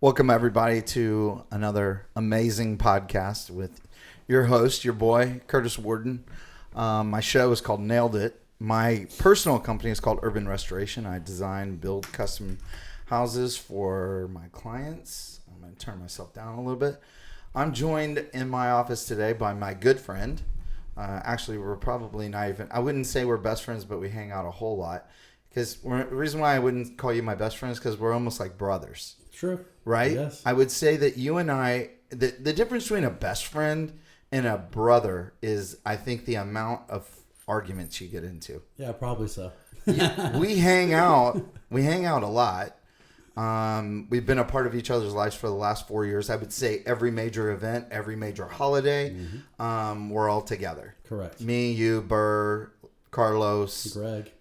Welcome, everybody, to another amazing podcast with your host, your boy, Curtis Warden. My show is called Nailed It. My personal company is called Urban Restoration. I design, build custom houses for my clients. I'm going to turn myself down a little bit. I'm joined in my office today by my good friend. Actually, we're probably not even, I wouldn't say we're best friends, but we hang out a whole lot. Because the reason why I wouldn't call you my best friend is because we're almost like brothers. True. Right? Yes. I would say that you and I, the difference between a best friend and a brother is, I think, the amount of arguments you get into. Yeah, probably so. We hang out. We hang out a lot. We've been a part of each other's lives for the last 4 years. I would say every major event, every major holiday, we're all together. Correct. Me, you, Burr, Carlos,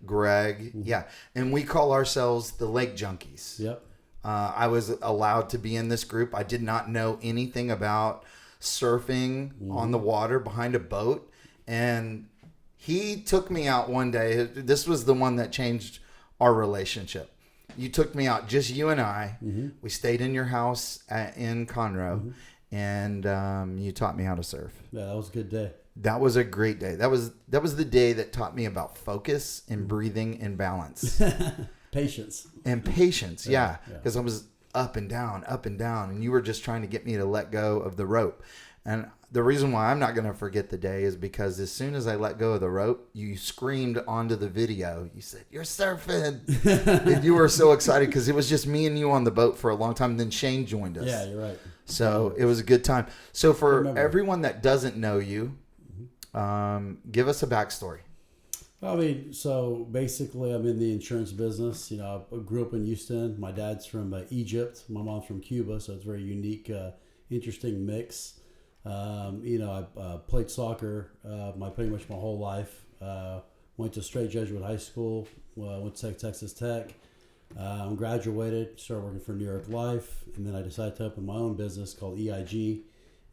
Greg. Yeah. And we call ourselves the Lake Junkies. Yep. I was allowed to be in this group. I did not know anything about surfing on the water behind a boat. And he took me out one day. This was the one that changed our relationship. You took me out, just you and I. We stayed in your house in Conroe, and you taught me how to surf. Yeah, that was a good day. That was a great day. That was the day that taught me about focus and breathing and balance. Patience. And patience, yeah. Because I was up and down, and you were just trying to get me to let go of the rope. And the reason why I'm not going to forget the day is because as soon as I let go of the rope, you screamed onto the video. You said, "You're surfing." And you were so excited because it was just me and you on the boat for a long time. And then Shane joined us. Yeah, you're right. So it was a good time. So for everyone that doesn't know you, give us a backstory. I mean, so basically, I'm in the insurance business. You know, I grew up in Houston. My dad's from Egypt. My mom's from Cuba, so it's a very unique, interesting mix. I played soccer pretty much my whole life. Went to straight Jesuit high school. Went to Texas Tech. Graduated, started working for New York Life, and then I decided to open my own business called EIG,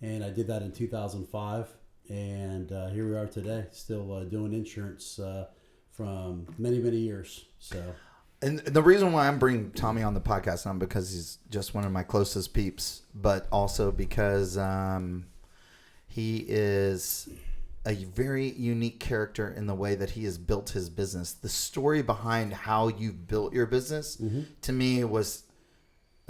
and I did that in 2005. And here we are today, still doing insurance from many, many years. So, and the reason why I'm bringing Tommy on the podcast not because he's just one of my closest peeps, but also because he is a very unique character in the way that he has built his business. The story behind how you've built your business, to me, was,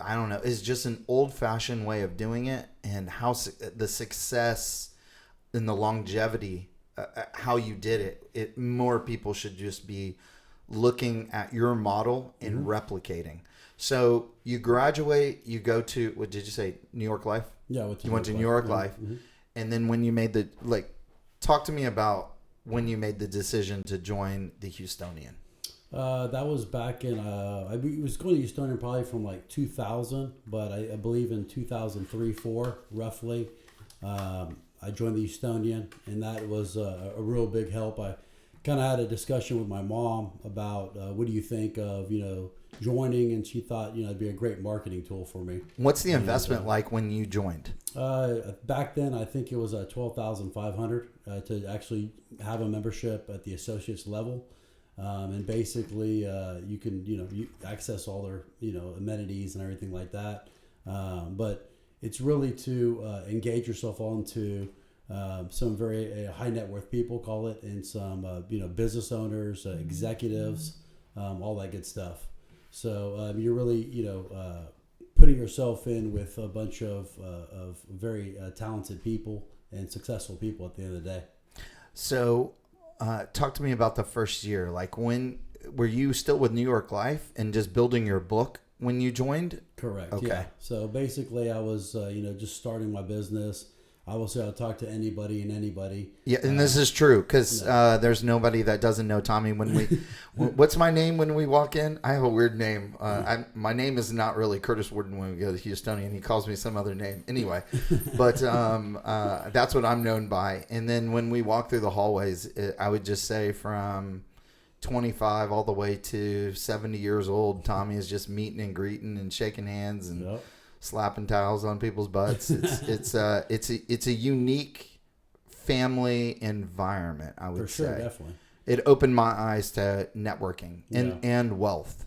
I don't know, is just an old-fashioned way of doing it, and how the success and the longevity, how you did it, more people should just be looking at your model and replicating. So you graduate, you go to, what did you say, New York Life? Yeah, you went to New York Life. And then when you made talk to me about when you made the decision to join the Houstonian. That was back in, I was going to Houstonian probably from like 2000, but I believe in 2003-04, roughly. I joined the Houstonian, and that was a real big help. I kind of had a discussion with my mom about what do you think of, joining, and she thought, it'd be a great marketing tool for me. What's the investment like when you joined? Back then, I think it was $12,500 to actually have a membership at the associates level. And basically, you can, you access all their, amenities and everything like that. But it's really to engage yourself onto some very high net worth people, call it, and some business owners, executives, all that good stuff. So you're really putting yourself in with a bunch of very talented people and successful people at the end of the day. So talk to me about the first year. Like, when were you still with New York Life and just building your book when you joined? Correct. Okay. Yeah. So basically, I was, just starting my business. Obviously, I'll talk to anybody and anybody. Yeah, and this is true because there's nobody that doesn't know Tommy. When we, what's my name when we walk in? I have a weird name. My name is not really Curtis Warden when we go to Houstonian. He calls me some other name anyway. But that's what I'm known by. And then when we walk through the hallways, I would just say from 25 all the way to 70 years old, Tommy is just meeting and greeting and shaking hands and slapping towels on people's butts. It's a unique family environment, I would say. For sure, definitely. It opened my eyes to networking and wealth.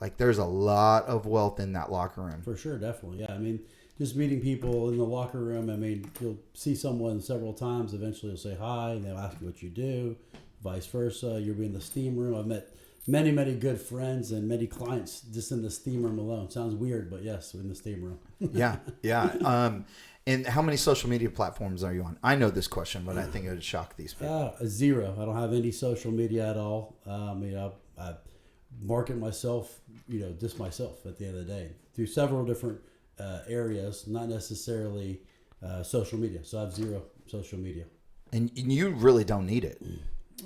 Like there's a lot of wealth in that locker room. For sure, definitely. Yeah, I mean, just meeting people in the locker room. I mean, you'll see someone several times. Eventually, you'll say hi, and they'll ask you what you do. Vice versa. You'll be in the steam room. I've met many, many good friends and many clients just in the steam room alone. Sounds weird, but yes, in the steam room. Yeah. And how many social media platforms are you on? I know this question, but I think it would shock these people. Zero. I don't have any social media at all. I market myself, just myself at the end of the day through several different areas, not necessarily social media. So I have zero social media. And you really don't need it.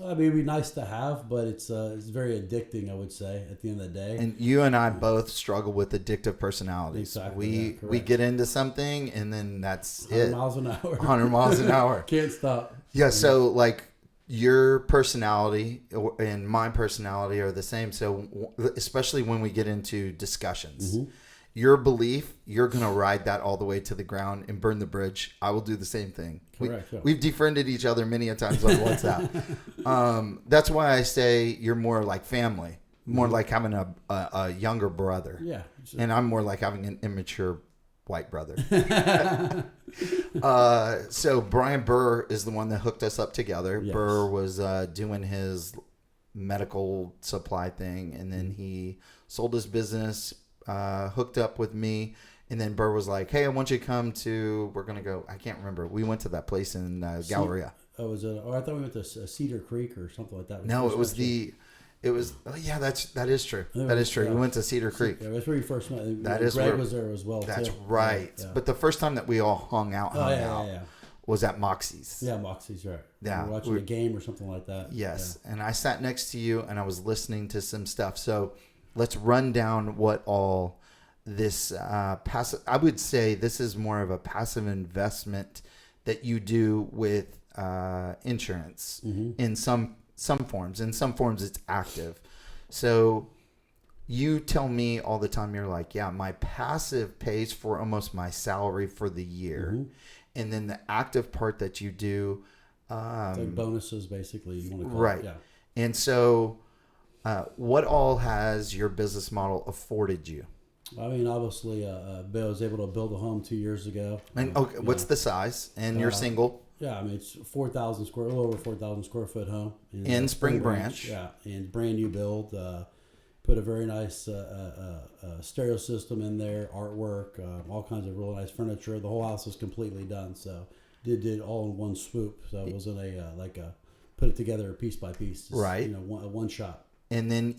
I mean, it'd be nice to have, but it's very addicting, I would say, at the end of the day. And you and I both struggle with addictive personalities. Exactly. We get into something, and then that's 100 it. miles an hour. 100 miles an hour. Can't stop. Yeah, so like your personality and my personality are the same. So especially when we get into discussions, your belief, you're going to ride that all the way to the ground and burn the bridge. I will do the same thing. Correct. We've defriended each other many a times on WhatsApp. That's why I say you're more like family, more like having a younger brother. Yeah. And I'm more like having an immature white brother. So Brian Burr is the one that hooked us up together. Yes. Burr was doing his medical supply thing, and then he sold his business, hooked up with me, and then Burr was like, hey, I want you to come to, we're going to go, I can't remember. We went to that place in Galleria. I thought we went to Cedar Creek or something like that. No, that is true. That is true. Yeah. We went to Cedar Creek. Yeah, that's where you first met. That is Greg where, was there as well. That's too. right. Yeah. But the first time that we all hung out was at Moxie's. Yeah, Moxie's, right. Yeah. We were watching a game or something like that. Yes. Yeah. And I sat next to you and I was listening to some stuff. So let's run down what all this passive, I would say this is more of a passive investment that you do with insurance in some forms. In some forms it's active. So you tell me all the time, you're like, yeah, my passive pays for almost my salary for the year. And then the active part that you do. It's like bonuses, basically, you want to call right. it. Yeah. And so what all has your business model afforded you? I mean, obviously, Bill was able to build a home 2 years ago. And okay, what's the size? And you're single? Yeah, I mean, it's a little over 4,000 square foot home. In Spring Branch. Yeah, and brand new build. Put a very nice stereo system in there, artwork, all kinds of really nice furniture. The whole house was completely done, so did all in one swoop. So it wasn't put it together piece by piece. Just, right. One shot. And then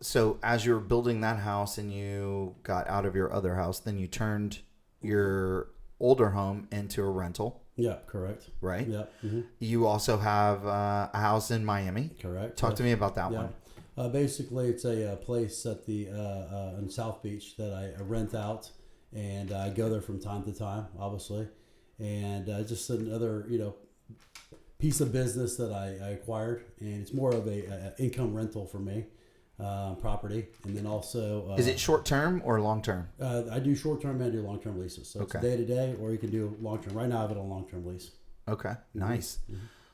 so as you were building that house and you got out of your other house, then you turned your older home into a rental. Yeah, correct. Right? Yeah. You also have a house in Miami. Correct. Talk to me about that one. Basically, it's a place at the in South Beach that I rent out, and I go there from time to time, obviously, and just another piece of business that I acquired, and it's more of a income rental for me, property, and then also is it short term or long term? I do short term and I do long term leases, so it's day to day, or you can do long term. Right now, I have it on long term lease. Okay, nice.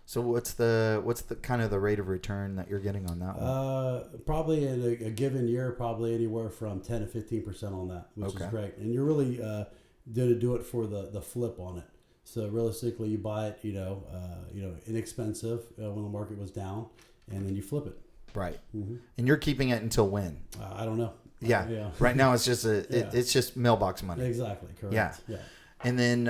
So what's the kind of the rate of return that you're getting on that one? Probably in a given year, probably anywhere from 10 to 15% on that, which is great. And you're really do it for the flip on it. So realistically, you buy it, inexpensive when the market was down, and then you flip it. Right. And you're keeping it until when? I don't know. Yeah. Right now, it's just it's just mailbox money. Exactly. Correct. Yeah. And then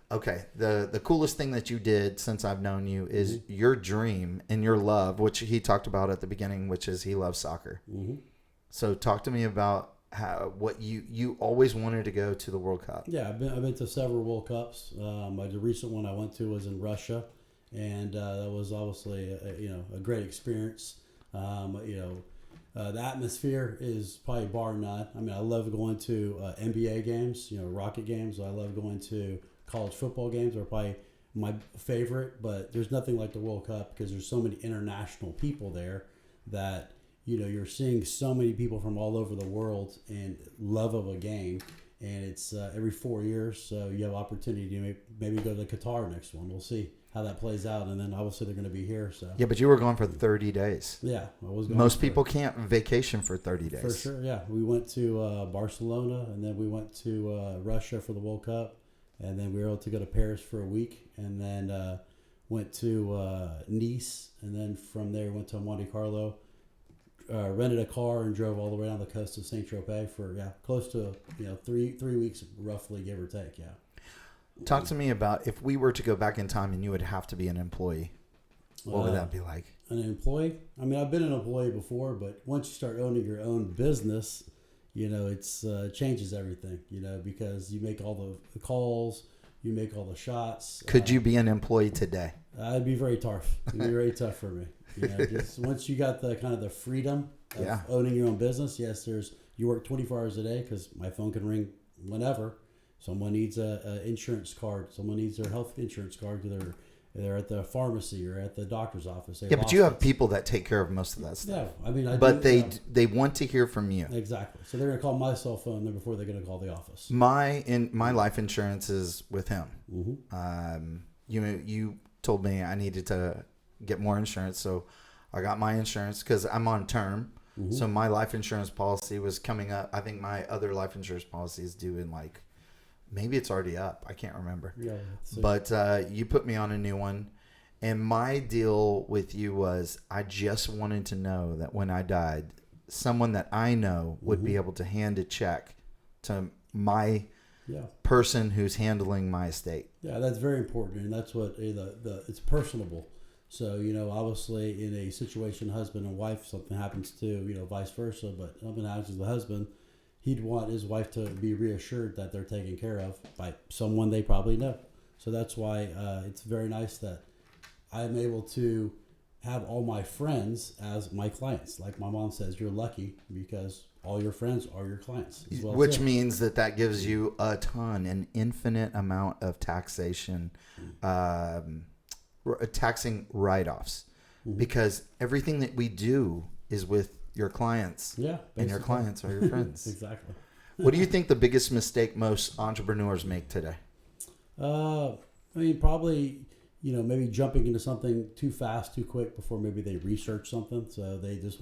the coolest thing that you did since I've known you is your dream and your love, which he talked about at the beginning, which is he loves soccer. So talk to me about what you always wanted to go to the World Cup. Yeah, I've been to several World Cups. The recent one I went to was in Russia, and that was obviously a great experience. The atmosphere is probably bar none. I mean, I love going to NBA games, Rocket games. I love going to college football games. Are probably my favorite, but there's nothing like the World Cup because there's so many international people there that you're seeing so many people from all over the world and love of a game, and it's every 4 years, so you have opportunity to maybe go to the Qatar next one. We'll see how that plays out. And then obviously they're going to be here. So Yeah, but you were gone for 30 days. yeah, I was gone Most people can't vacation for 30 days. for sure. Yeah, we went to Barcelona, and then we went to Russia for the World Cup, and then we were able to go to Paris for a week, and then went to Nice, and then from there went to Monte Carlo. Rented a car and drove all the way down the coast of Saint Tropez for close to 3 weeks roughly, give or take. Yeah. Talk to me about if we were to go back in time and you would have to be an employee. What would that be like? An employee? I mean, I've been an employee before, but once you start owning your own business, it's changes everything. Because you make all the calls, you make all the shots. Could you be an employee today? It'd be very tough. It'd be very tough for me. Just once you got the kind of the freedom of owning your own business. Yes, you work 24 hours a day because my phone can ring whenever. Someone needs a insurance card. Someone needs their health insurance card because they're at the pharmacy or at the doctor's office. But you have people that take care of most of that stuff. Yeah, I mean, they want to hear from you. Exactly. So they're going to call my cell phone before they're going to call the office. My life insurance is with him. Mm-hmm. You told me I needed to get more insurance, so I got my insurance because I'm on term. Mm-hmm. So my life insurance policy was coming up. I think my other life insurance policy is due in maybe it's already up. I can't remember. Yeah, but you put me on a new one, and my deal with you was I just wanted to know that when I died, someone that I know would be able to hand a check to my person who's handling my estate. Yeah, that's very important, and that's what it's personable. So, obviously in a situation, husband and wife, something happens to, vice versa, but something happens to the husband, he'd want his wife to be reassured that they're taken care of by someone they probably know. So that's why it's very nice that I'm able to have all my friends as my clients. Like my mom says, you're lucky because all your friends are your clients. Which means that gives you an infinite amount of taxation, taxing write-offs, because everything that we do is with your clients. Yeah, and your clients are your friends. Exactly. What do you think the biggest mistake most entrepreneurs make today? I mean, probably, maybe jumping into something too fast, too quick before maybe they research something. So they just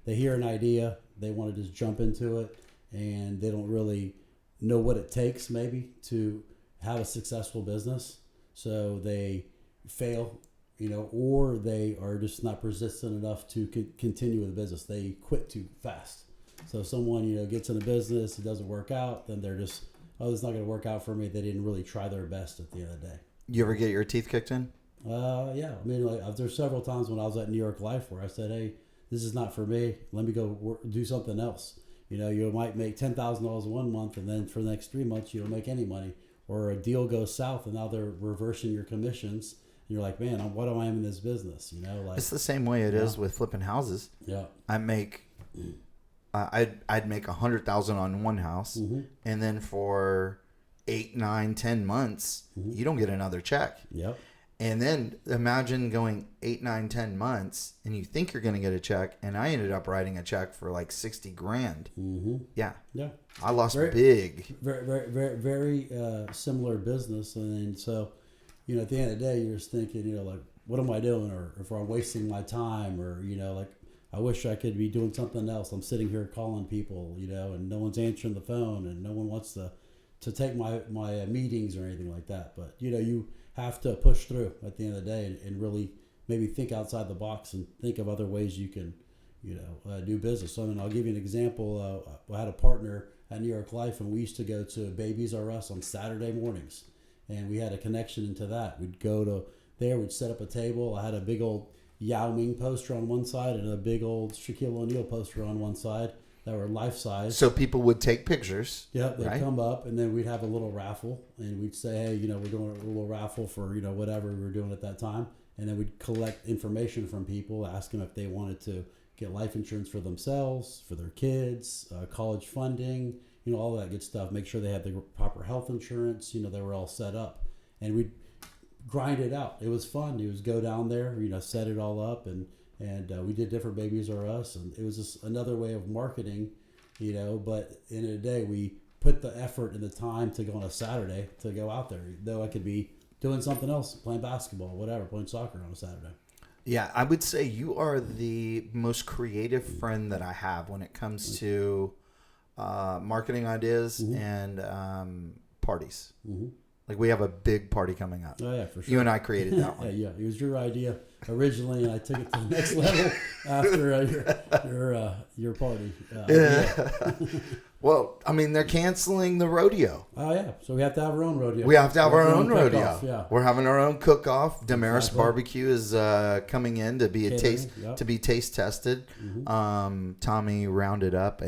they hear an idea, they want to just jump into it, and they don't really know what it takes maybe to have a successful business. So they fail, or they are just not persistent enough to continue with the business. They quit too fast. So if someone, gets in a business, it doesn't work out, then they're just, it's not going to work out for me. They didn't really try their best at the end of the day. You ever get your teeth kicked in? Yeah. I mean, there's several times when I was at New York Life where I said, hey, this is not for me. Let me go do something else. You might make $10,000 one month, and then for the next 3 months, you don't make any money. Or a deal goes south, and now they're reversing your commissions. And you're like, man, what am I in this business? It's the same way it is with flipping houses. Yeah. I'd make $100,000 on one house, and then for 8, 9, 10 months, you don't get another check. Yep. And then imagine going 8, 9, 10 months, and you think you're going to get a check, and I ended up writing a check for like $60,000. Mm-hmm. Yeah. Yeah. I lost big. Very, very, very, very similar business, and so, at the end of the day, you're just thinking, what am I doing, or if I'm wasting my time, or I wish I could be doing something else. I'm sitting here calling people, and no one's answering the phone, and no one wants to take my meetings or anything like that. But you have to push through at the end of the day and really maybe think outside the box and think of other ways you can do business. So I'll give you an example. I had a partner at New York Life, and we used to go to Babies R Us on Saturday mornings, and we had a connection into that. We'd go to there, we'd set up a table. I had a big old Yao Ming poster on one side and a big old Shaquille O'Neal poster on one side that were life size. So people would take pictures. Yeah, they'd come up, and then we'd have a little raffle, and we'd say, hey, we're doing a little raffle for, whatever we were doing at that time. And then we'd collect information from people, ask them if they wanted to get life insurance for themselves, for their kids, college funding, all that good stuff. Make sure they had the proper health insurance, they were all set up. And we'd grind it out. It was fun. It was go down there, set it all up, and we did different Babies R Us, and it was just another way of marketing, but at the end of the day, we put the effort and the time to go on a Saturday to go out there. Though I could be doing something else, playing basketball, whatever, playing soccer on a Saturday. Yeah, I would say you are the most creative friend that I have when it comes to marketing ideas and parties. Mm-hmm. Like we have a big party coming up. Oh yeah, for sure. You and I created that one. Yeah, it was your idea originally, and I took it to the next level after your party. Yeah. Well, I mean, they're canceling the rodeo. Oh yeah, so we have to have our own rodeo. We have to have our own rodeo. cook-off, yeah. We're having our own cook-off. Damaris Exactly. Barbecue is coming in to be Catering, to be taste tested. Mm-hmm. Tommy rounded up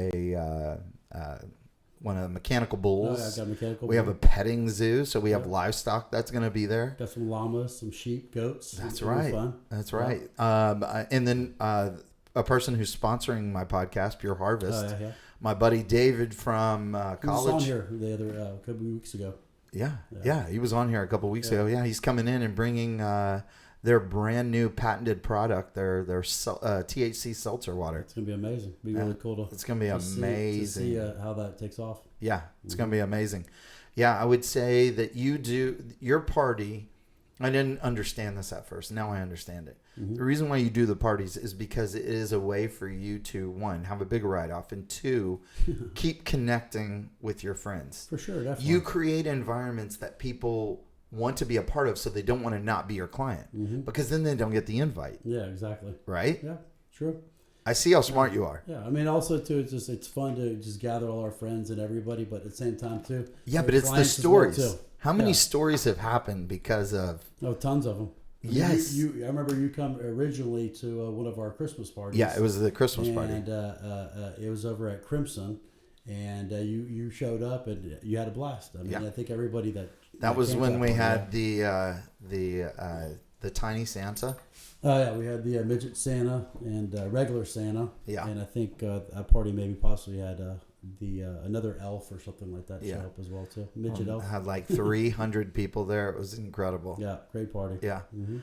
one of the mechanical bulls. Oh, yeah, I got a mechanical We have a petting zoo, so we have livestock that's going to be there. Got some llamas, some sheep, goats. That's It'll be right. fun. That's right. And then a person who's sponsoring my podcast, Pure Harvest. Oh, yeah. My buddy David from He was college. on here the other couple of weeks ago. Yeah, he was on here a couple of weeks ago. Yeah, he's coming in and bringing their brand new patented product, their THC seltzer water. It's gonna be amazing. It'll be really cool to. It's gonna be amazing To see how that takes off. Yeah, it's gonna be amazing. Yeah, I would say that you do your party. I didn't understand this at first. Now I understand it. Mm-hmm. The reason why you do the parties is because it is a way for you to, one, have a big write-off, and two, keep connecting with your friends. For sure, definitely. You create environments that people want to be a part of, so they don't want to not be your client, because then they don't get the invite. Yeah, exactly. Right? Yeah, true. I see how smart you are. Yeah, I mean, also too, it's fun to just gather all our friends and everybody, but at the same time too. Yeah, but it's the clients as well, stories. too. How many stories have happened because of? Oh, tons of them. Yes. I remember you come originally to one of our Christmas parties. Yeah, it was the Christmas party. And it was over at Crimson, and you showed up and you had a blast. I mean, I think everybody that was came when to we party, had the tiny Santa. Oh yeah, we had the midget Santa and regular Santa. Yeah. And I think that party maybe possibly had another elf or something like that show up as well too. Midget elf. Had like 300 people there. It was incredible. Yeah, great party. Yeah. Mm-hmm.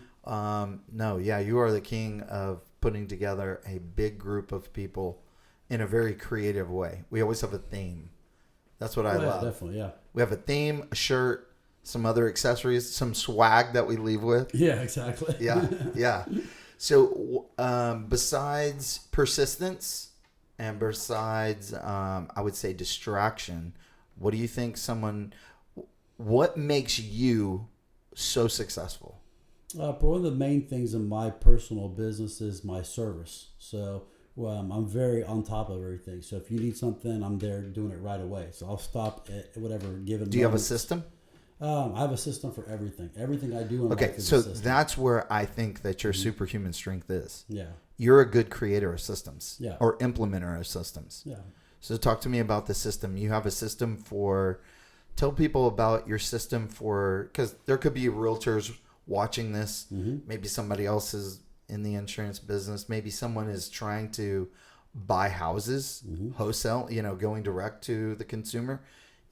You are the king of putting together a big group of people in a very creative way. We always have a theme. That's what I love. Definitely, yeah. We have a theme, a shirt, some other accessories, some swag that we leave with. Yeah, exactly. Yeah. So besides persistence and besides, I would say distraction, what do you think what makes you so successful? One of the main things in my personal business is my service. So I'm very on top of everything. So if you need something, I'm there doing it right away. So I'll stop at whatever given. Do you have a system? I have a system for everything. Everything I do in life is so a system. that's where I think that your superhuman strength is. Yeah. You're a good creator of systems. Yeah. Or implementer of systems. Yeah. So talk to me about the system. You have a system tell people about your system because there could be realtors watching this. Mm-hmm. Maybe somebody else is in the insurance business. Maybe someone is trying to buy houses, wholesale, going direct to the consumer.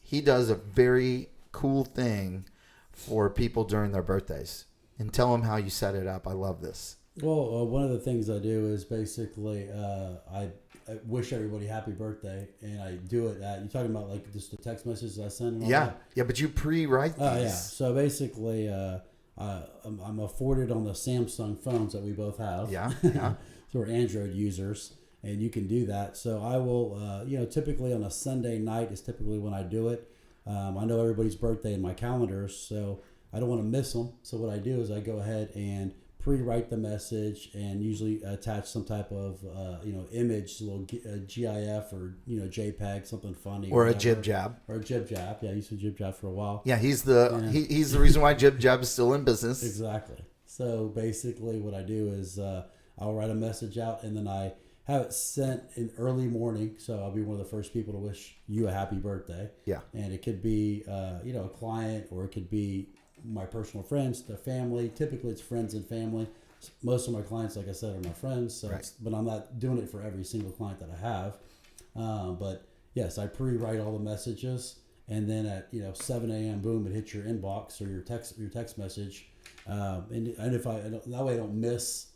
He does a very cool thing for people during their birthdays. And tell them how you set it up. I love this. Well, one of the things I do is basically I wish everybody happy birthday, and I do it at, you're talking about like just the text messages I send and all that? Yeah, but you pre-write these. Yeah. So basically, I'm afforded on the Samsung phones that we both have. Yeah. So we're Android users, and you can do that. So I will, typically on a Sunday night is typically when I do it. I know everybody's birthday in my calendars, so I don't want to miss them. So what I do is I go ahead and pre-write the message and usually attach some type of image, a little GIF or JPEG, something funny, or a jib jab. Yeah, I used to jib jab for a while. Yeah, he's the reason why jib jab is still in business. Exactly. So basically, what I do is I'll write a message out and then I have it sent in early morning. So I'll be one of the first people to wish you a happy birthday. Yeah. And it could be a client, or it could be my personal friends, their family. Typically, it's friends and family. Most of my clients, like I said, are my friends. So right. But I'm not doing it for every single client that I have. But yes, I pre-write all the messages, and then at 7 a.m. boom, it hits your inbox or your text message, and if that way I don't miss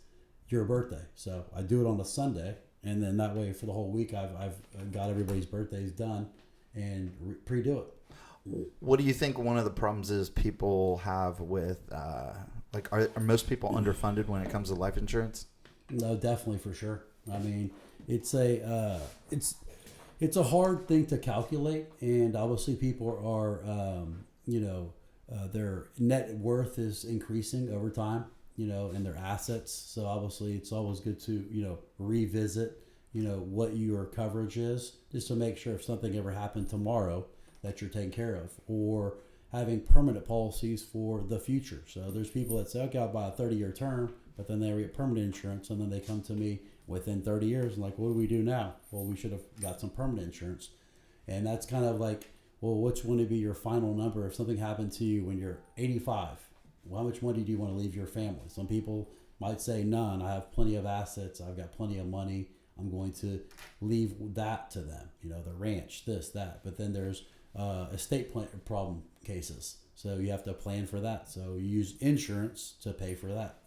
your birthday. So I do it on a Sunday, and then that way for the whole week I've got everybody's birthdays done and pre-do it. What do you think one of the problems is people have with, like, are most people underfunded when it comes to life insurance? No, definitely for sure. I mean, it's a hard thing to calculate, and obviously people are, their net worth is increasing over time, and their assets. So obviously, it's always good to revisit, what your coverage is, just to make sure if something ever happened tomorrow that you're taken care of, or having permanent policies for the future. So there's people that say, okay, I'll buy a 30-year term, but then they get permanent insurance, and then they come to me within 30 years and like, what do we do now? Well, we should have got some permanent insurance. And that's kind of like, well, which one would be your final number if something happened to you when you're 85? Well, how much money do you want to leave your family? Some people might say none. I have plenty of assets. I've got plenty of money. I'm going to leave that to them, the ranch, this, that. But then there's estate plan problem cases. So you have to plan for that. So you use insurance to pay for that,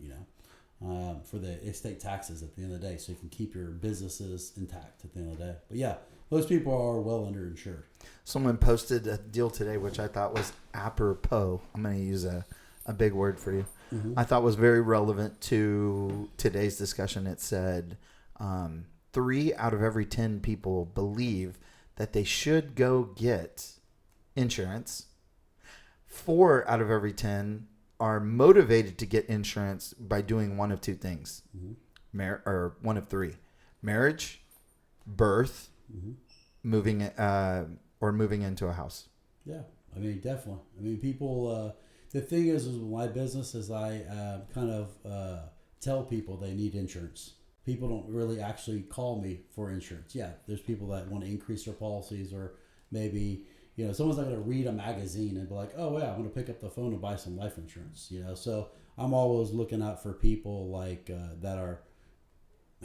for the estate taxes at the end of the day, so you can keep your businesses intact at the end of the day. But yeah, most people are well underinsured. Someone posted a deal today, which I thought was apropos. I'm going to use a big word for you. Mm-hmm. I thought was very relevant to today's discussion. It said 3 out of every 10 people believe that they should go get insurance. 4 out of every 10 are motivated to get insurance by doing one of 2 things. Mm-hmm. Or one of 3. Marriage, birth, mm-hmm. moving into a house. Yeah, I mean, definitely. I mean, people, the thing is with my business is I kind of tell people they need insurance. People don't really actually call me for insurance. Yeah, there's people that want to increase their policies, or maybe, someone's not going to read a magazine and be like, oh, yeah, I'm going to pick up the phone and buy some life insurance, So I'm always looking out for people like that are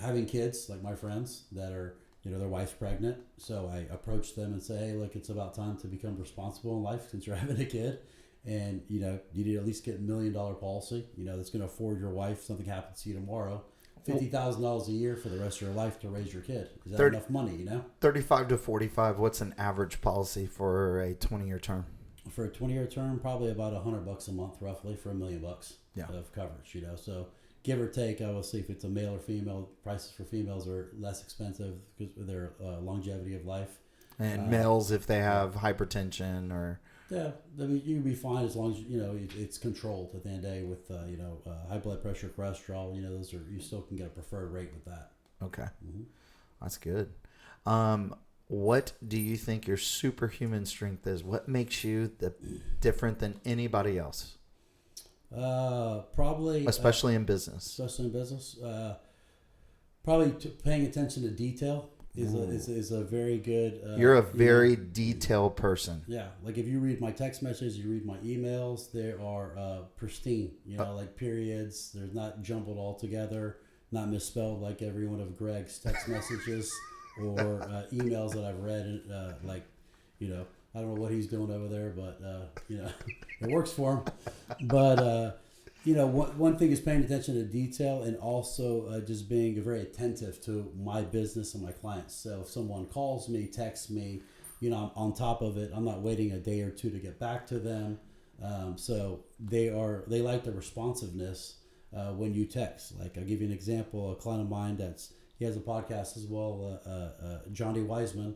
having kids, like my friends that are, their wife's pregnant. So I approach them and say, hey, look, it's about time to become responsible in life since you're having a kid. And, you need to at least get $1 million policy, that's going to afford your wife, something happens to you tomorrow, $50,000 a year for the rest of your life to raise your kid. Is that enough money, 35 to 45, what's an average policy for a 20-year term? For a 20-year term, probably about $100 a month, roughly, for $1 million of coverage, So give or take, obviously, if it's a male or female, prices for females are less expensive because of their longevity of life. And males, if they have hypertension or... Yeah, I mean, you'd be fine as long as, it's controlled at the end of the day with, high blood pressure, cholesterol, those are, you still can get a preferred rate with that. Okay. Mm-hmm. That's good. What do you think your superhuman strength is? What makes you different than anybody else? Probably... Especially in business. Especially in business. Probably paying attention to detail. Is a very good... You're a very detailed person. Yeah. Like if you read my text messages, you read my emails, they are pristine, like periods. They're not jumbled all together, not misspelled like every one of Greg's text messages or emails that I've read. I don't know what he's doing over there, but, it works for him. But... one thing is paying attention to detail, and also just being very attentive to my business and my clients. So if someone calls me, texts me, I'm on top of it. I'm not waiting a day or 2 to get back to them. So they like the responsiveness when you text. Like I'll give you an example. A client of mine he has a podcast as well. Johnny Wiseman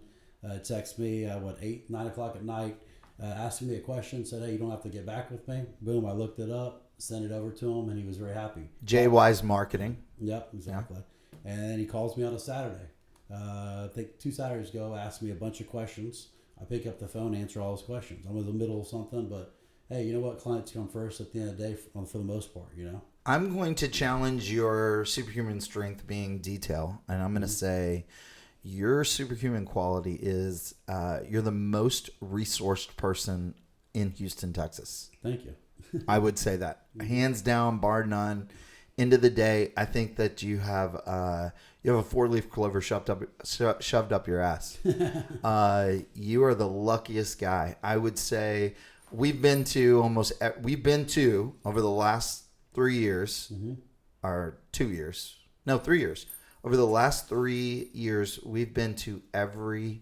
texts me 8, 9 o'clock at night, asking me a question. Said, hey, you don't have to get back with me. Boom, I looked it up. Sent it over to him, and he was very happy. JY's Marketing. Yep, exactly. Yeah. And then he calls me on a Saturday. I think 2 Saturdays ago, asked me a bunch of questions. I pick up the phone, answer all his questions. I'm in the middle of something, but hey, you know what? Clients come first at the end of the day for the most part, I'm going to challenge your superhuman strength being detail, and I'm going to say your superhuman quality is you're the most resourced person in Houston, Texas. Thank you. I would say that hands down, bar none. End of the day, I think that you have a 4-leaf clover shoved up your ass. You are the luckiest guy. I would say we've been to over the last 3 years, mm-hmm. or 2 years, no 3 years. Over the last 3 years, we've been to every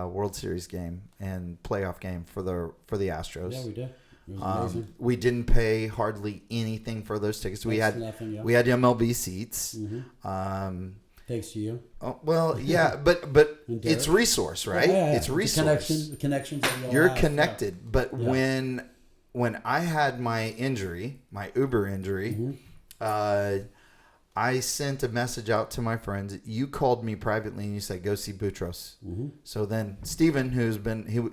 World Series game and playoff game for the Astros. Yeah, we did. It was amazing. We didn't pay hardly anything for those tickets. We had MLB seats. Mm-hmm. Thanks to you. Oh, well, yeah, but it's resource, right? Yeah. It's resource. The connections that you all You're have, connected, but when I had my injury, my Uber injury, I sent a message out to my friends. You called me privately and you said, "Go see Boutros." Mm-hmm. So then Steven,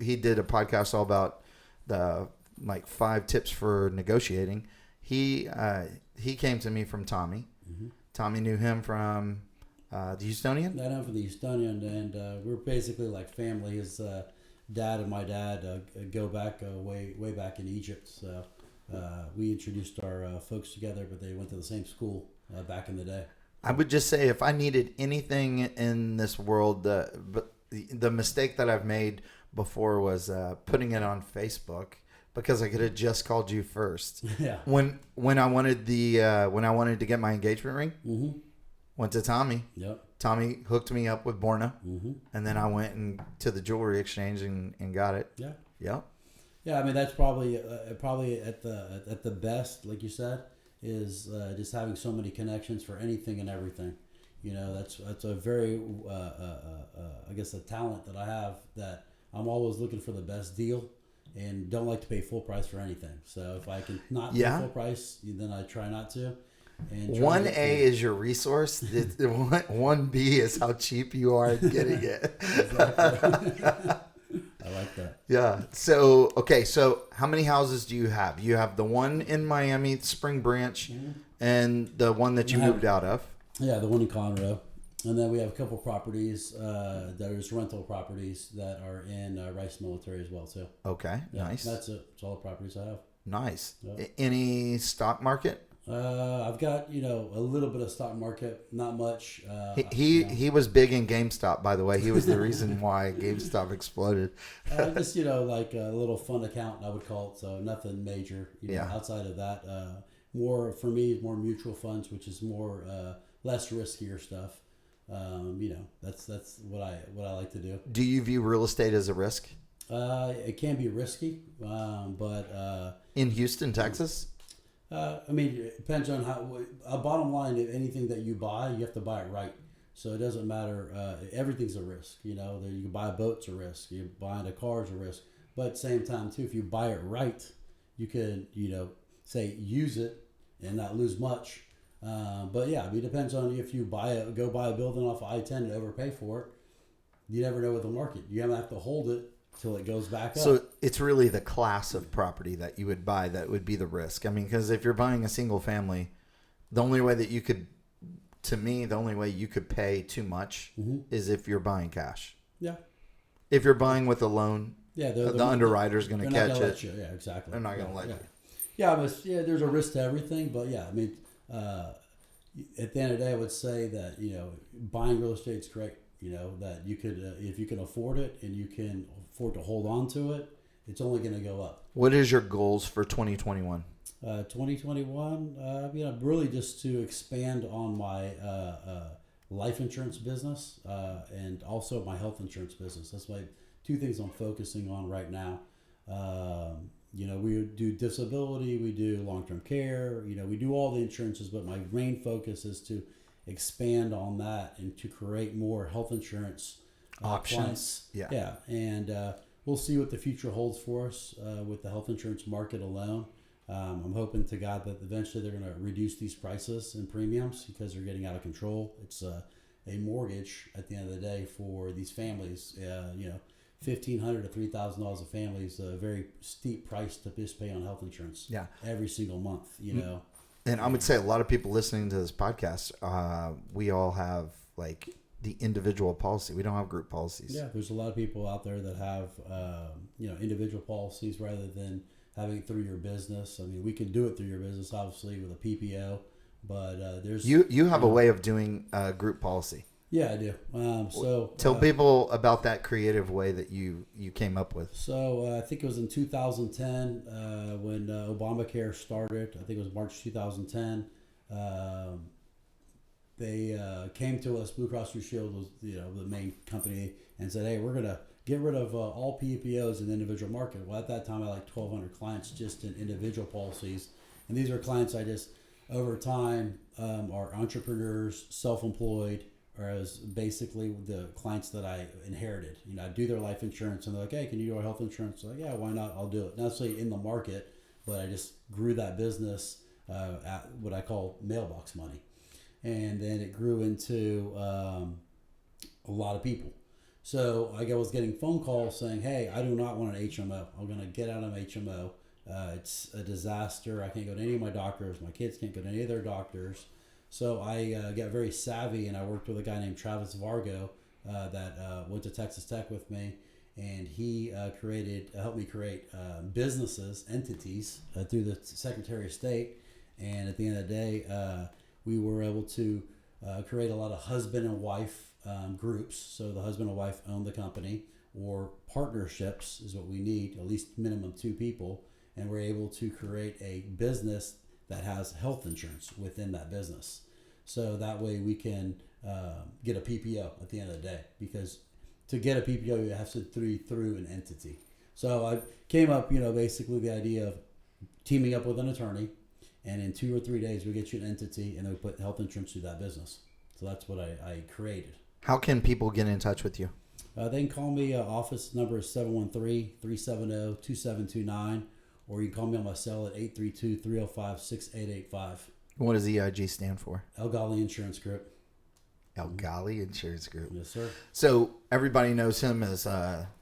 he did a podcast all about the 5 tips for negotiating. He came to me from Tommy. Mm-hmm. Tommy knew him from the Houstonian. I know from the Houstonian, and we're basically like family. His dad and my dad go back way back in Egypt. So we introduced our folks together, but they went to the same school back in the day. I would just say if I needed anything in this world, but the mistake that I've made before was putting it on Facebook because I could have just called you first. Yeah. When I wanted to get my engagement ring, went to Tommy. Yep. Tommy hooked me up with Borna, and then I went to the jewelry exchange and got it. Yeah. Yep. Yeah, I mean that's probably at the best, like you said, is just having so many connections for anything and everything. You know, that's a very I guess a talent that I have, that I'm always looking for the best deal and don't like to pay full price for anything. So if I can not pay full price, then I try not to. And 1A is your resource. 1B is how cheap you are at getting it. I like that. Yeah. So, okay. So how many houses do you have? You have the one in Miami, Spring Branch, and the one that you moved out of. Yeah, the one in Conroe. And then we have a couple properties. There's rental properties that are in Rice Military as well, too. Okay. Yeah, nice. That's it. That's all the properties I have. Nice. Yep. Any stock market? I've got, a little bit of stock market, not much. He was big in GameStop, by the way. He was the reason why GameStop exploded. Just, like a little fun account, I would call it. So nothing major, outside of that. More for me, more mutual funds, which is more, less riskier stuff. That's what I like to do. Do you view real estate as a risk? It can be risky, but in Houston, Texas? It depends on bottom line, anything that you buy, you have to buy it right. So it doesn't matter. Everything's a risk. You can buy a boat's a risk. You buying a car's a risk. But at the same time, too, if you buy it right, you can, say use it and not lose much. But yeah, it depends on if you go buy a building off of I-10 and overpay for it. You never know with the market. You have to hold it till it goes back up. So it's really the class of property that you would buy that would be the risk. Because if you're buying a single family, the only way you could pay too much is if you're buying cash. Yeah. If you're buying with a loan, the underwriter's going to catch it. Yeah, exactly. They're not going to let you. Yeah, there's a risk to everything, but yeah, at the end of the day, I would say that, buying real estate's great. That you could, if you can afford it and you can afford to hold on to it, it's only going to go up. What is your goals for 2021? 2021, really just to expand on my life insurance business and also my health insurance business. That's my 2 things I'm focusing on right now. We do disability, we do long-term care, we do all the insurances, but my main focus is to expand on that and to create more health insurance options. Clients. Yeah. And we'll see what the future holds for us with the health insurance market alone. I'm hoping to God that eventually they're going to reduce these prices and premiums because they're getting out of control. It's a mortgage at the end of the day for these families. $1,500 to $3,000 a family is a very steep price to just pay on health insurance. Yeah. Every single month. And I would say a lot of people listening to this podcast, we all have the individual policy. We don't have group policies. Yeah, there's a lot of people out there that have individual policies rather than having it through your business. We can do it through your business, obviously, with a PPO, but there's you have a way of doing a group policy. Yeah, I do. So tell people about that creative way that you came up with. So I think it was in 2010 when Obamacare started. I think it was March 2010. They came to us. Blue Cross Blue Shield was the main company. and said, hey, we're going to get rid of all PPOs in the individual market. Well, at that time, I had like 1,200 clients just in individual policies. And these are clients I just, over time, are entrepreneurs, self-employed, or as basically the clients that I inherited. You know, I do their life insurance, and they're like, hey, can you do our health insurance? Like, yeah, why not? I'll do it. Not necessarily in the market, but I just grew that business at what I call mailbox money. And then it grew into a lot of people. So I was getting phone calls saying, hey, I do not want an HMO. I'm going to get out of HMO. It's a disaster. I can't go to any of my doctors. My kids can't go to any of their doctors. So I got very savvy, and I worked with a guy named Travis Vargo that went to Texas Tech with me. And he helped me create businesses, entities through the Secretary of State. And at the end of the day, we were able to create a lot of husband and wife groups. So the husband and wife own the company, or partnerships is what we need, at least minimum 2 people. And we're able to create a business that has health insurance within that business. So that way we can get a PPO at the end of the day, because to get a PPO, you have to through an entity. So I came up, basically the idea of teaming up with an attorney, and in 2 or 3 days we get you an entity, and then we put health insurance through that business. So that's what I created. How can people get in touch with you? They can call me. Office number is 713-370-2729, or you can call me on my cell at 832-305-6885. What does EIG stand for? Gawley Insurance Group. Gawley Insurance Group. Yes, sir. So everybody knows him as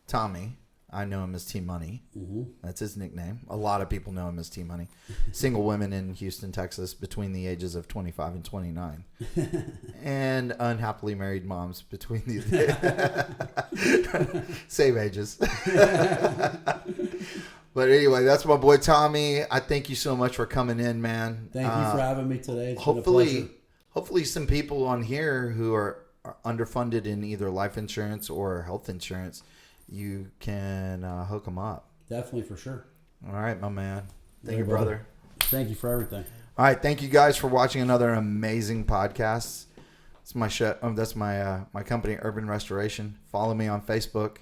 Tommy. I know him as T Money. Mm-hmm. That's his nickname. A lot of people know him as T Money. Single women in Houston, Texas, between the ages of 25 and 29, and unhappily married moms between these same ages. But anyway, that's my boy Tommy. I thank you so much for coming in, man. Thank you for having me today. It's been a pleasure. Hopefully some people on here who are underfunded in either life insurance or health insurance, you can hook them up. Definitely, for sure. All right, my man. Thank you, brother. Thank you for everything. All right, thank you guys for watching another amazing podcast. It's my show. That's my company, Urban Restoration. Follow me on Facebook.